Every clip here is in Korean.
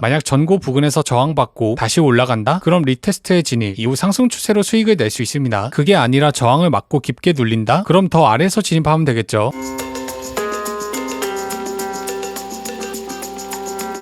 만약 전고 부근에서 저항받고 다시 올라간다? 그럼 리테스트에 진입, 이후 상승 추세로 수익을 낼 수 있습니다. 그게 아니라 저항을 맞고 깊게 눌린다? 그럼 더 아래에서 진입하면 되겠죠.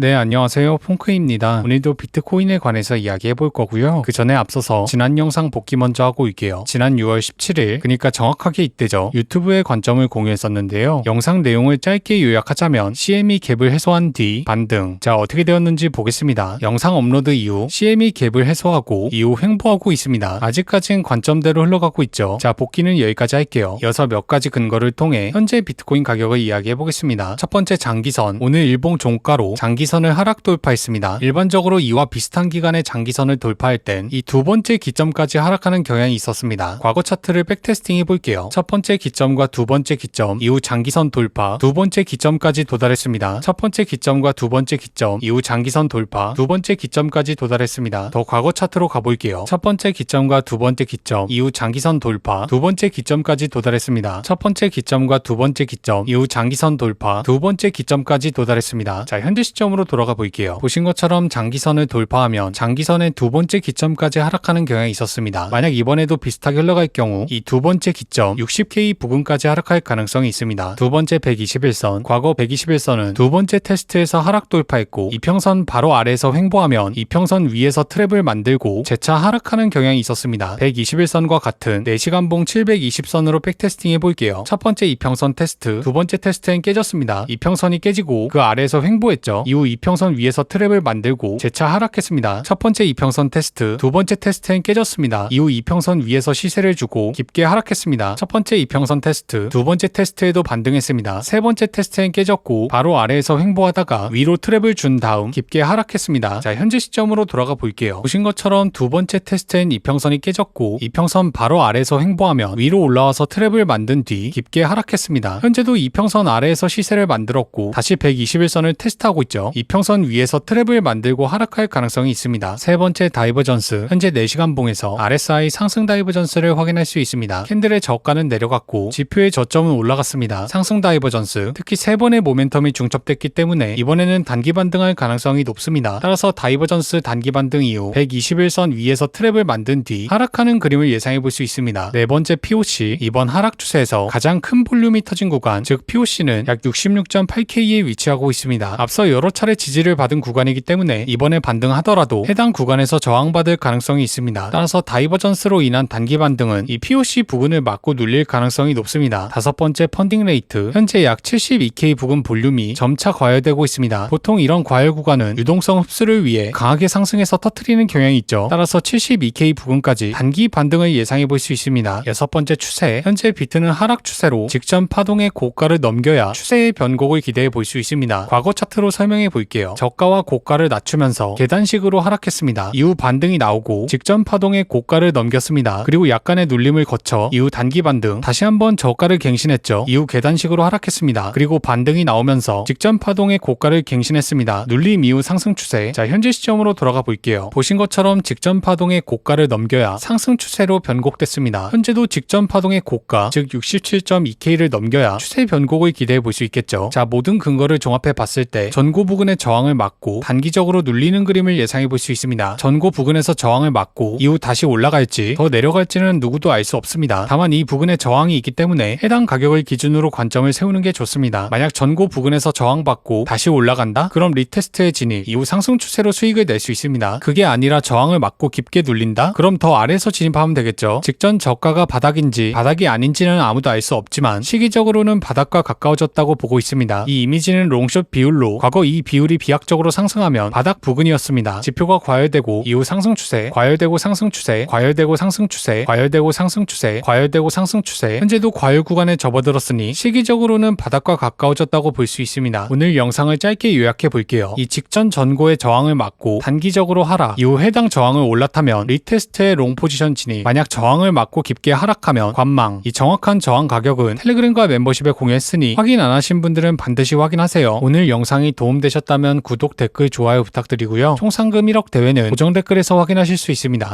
네, 안녕하세요. 폰크입니다. 오늘도 비트코인에 관해서 이야기해 볼 거고요. 그 전에 앞서서 지난 영상 복귀 먼저 하고 올게요. 지난 6월 17일, 그러니까 정확하게 이때죠. 유튜브의 관점을 공유했었는데요. 영상 내용을 짧게 요약하자면 CME 갭을 해소한 뒤 반등. 자, 어떻게 되었는지 보겠습니다. 영상 업로드 이후 CME 갭을 해소하고 이후 횡보하고 있습니다. 아직까지는 관점대로 흘러가고 있죠. 자, 복귀는 여기까지 할게요. 이어서 몇 가지 근거를 통해 현재 비트코인 가격을 이야기해 보겠습니다. 첫 번째 장기선. 오늘 일봉 종가로 장기선을 하락 돌파했습니다. 일반적으로 이와 비슷한 기간의 장기선을 돌파할 땐 이 두 번째 기점까지 하락하는 경향이 있었습니다. 과거 차트를 백테스팅 해볼게요. 첫 번째 기점과 두 번째 기점 이후 장기선 돌파, 두 번째 기점까지 도달했습니다. 첫 번째 기점과 두 번째 기점 이후 장기선 돌파, 두 번째 기점까지 도달했습니다. 더 과거 차트로 가볼게요. 첫 번째 기점과 두 번째 기점 이후 장기선 돌파, 두 번째 기점까지 도달했습니다. 첫 번째 기점과 두 번째 기점 이후 장기선 돌파, 두 번째 기점까지 도달했습니다. 자, 현재 시점으로 돌아가 볼게요. 보신 것처럼 장기선을 돌파하면 장기선의 두 번째 기점까지 하락하는 경향이 있었습니다. 만약 이번에도 비슷하게 흘러갈 경우 이 두 번째 기점 60K 부근까지 하락할 가능성이 있습니다. 두 번째 121선, 과거 121선은 두 번째 테스트에서 하락 돌파했고 이평선 바로 아래에서 횡보하면 이평선 위에서 트랩을 만들고 재차 하락하는 경향이 있었습니다. 121선과 같은 4시간봉 720선으로 백테스팅 해볼게요. 첫 번째 이평선 테스트, 두 번째 테스트엔 깨졌습니다. 이평선이 깨지고 그 아래에서 횡보했죠. 이후 이평선 위에서 트랩을 만들고 재차 하락했습니다. 첫 번째 이평선 테스트, 두 번째 테스트엔 깨졌습니다. 이후 이평선 위에서 시세를 주고 깊게 하락했습니다. 첫 번째 이평선 테스트, 두 번째 테스트에도 반등했습니다. 세 번째 테스트엔 깨졌고 바로 아래에서 횡보하다가 위로 트랩을 준 다음 깊게 하락했습니다. 자, 현재 시점으로 돌아가 볼게요. 보신 것처럼 두 번째 테스트엔 이평선이 깨졌고 이평선 바로 아래에서 횡보하면 위로 올라와서 트랩을 만든 뒤 깊게 하락했습니다. 현재도 이평선 아래에서 시세를 만들었고 다시 121선을 테스트하고 있죠. 이평선 위에서 트랩을 만들고 하락할 가능성이 있습니다. 세 번째 다이버전스, 현재 4시간봉에서 RSI 상승 다이버전스를 확인할 수 있습니다. 캔들의 저가는 내려갔고 지표의 저점은 올라갔습니다. 상승 다이버전스, 특히 세 번의 모멘텀이 중첩됐기 때문에 이번에는 단기 반등할 가능성이 높습니다. 따라서 다이버전스 단기 반등 이후 121선 위에서 트랩을 만든 뒤 하락하는 그림을 예상해 볼 수 있습니다. 네 번째 POC, 이번 하락 추세에서 가장 큰 볼륨이 터진 구간, 즉 POC는 약 66.8K에 위치하고 있습니다. 앞서 여러 차례 지지를 받은 구간이기 때문에 이번에 반등하더라도 해당 구간에서 저항받을 가능성이 있습니다. 따라서 다이버전스로 인한 단기 반등은 이 POC 부근을 맞고 눌릴 가능성이 높습니다. 다섯 번째 펀딩 레이트, 현재 약 72K 부근 볼륨이 점차 과열되고 있습니다. 보통 이런 과열 구간은 유동성 흡수를 위해 강하게 상승해서 터트리는 경향이 있죠. 따라서 72K 부근까지 단기 반등을 예상해 볼 수 있습니다. 여섯 번째 추세, 현재 비트는 하락 추세로 직전 파동의 고가를 넘겨야 추세의 변곡을 기대해 볼 수 있습니다. 과거 차트로 설명해 볼게요. 저가와 고가를 낮추면서 계단식으로 하락했습니다. 이후 반등이 나오고 직전 파동의 고가를 넘겼습니다. 그리고 약간의 눌림을 거쳐 이후 단기 반등, 다시 한번 저가를 갱신했죠. 이후 계단식으로 하락했습니다. 그리고 반등이 나오면서 직전 파동의 고가를 갱신했습니다. 눌림 이후 상승 추세. 자, 현재 시점으로 돌아가 볼게요. 보신 것처럼 직전 파동의 고가를 넘겨야 상승 추세로 변곡됐습니다. 현재도 직전 파동의 고가, 즉 67.2K를 넘겨야 추세 변곡을 기대해 볼 수 있겠죠. 자, 모든 근거를 종합해 봤을 때 전고 부근의 저항을 막고 단기적으로 눌리는 그림을 예상해 볼 수 있습니다. 전고 부근에서 저항을 막고 이후 다시 올라갈지 더 내려갈지는 누구도 알 수 없습니다. 다만 이 부근에 저항이 있기 때문에 해당 가격을 기준으로 관점을 세우는 게 좋습니다. 만약 전고 부근에서 저항받고 다시 올라간다? 그럼 리테스트에 진입, 이후 상승 추세로 수익을 낼 수 있습니다. 그게 아니라 저항을 막고 깊게 눌린다? 그럼 더 아래에서 진입하면 되겠죠. 직전 저가가 바닥인지 바닥이 아닌지는 아무도 알 수 없지만 시기적으로는 바닥과 가까워졌다고 보고 있습니다. 이 이미지는 롱숏 비율로 과거 이 비율이 비약적으로 상승하면 바닥 부근이었습니다. 지표가 과열되고 이후 상승 추세, 과열되고 상승 추세, 과열되고 상승 추세, 과열되고 상승 추세, 과열되고 상승 추세, 현재도 과열 구간에 접어들었으니 시기적으로는 바닥과 가까워졌다고 볼 수 있습니다. 오늘 영상을 짧게 요약해 볼게요. 이 직전 전고의 저항을 막고 단기적으로 하락, 이후 해당 저항을 올라타면 리테스트의 롱 포지션 진입, 만약 저항을 막고 깊게 하락하면 관망. 이 정확한 저항 가격은 텔레그램과 멤버십에 공유했으니 확인 안 하신 분들은 반드시 확인하세요. 오늘 영상이 도움되셨다면 구독, 댓글, 좋아요 부탁드리고요. 총 상금 1억 대회는 고정 댓글에서 확인하실 수 있습니다.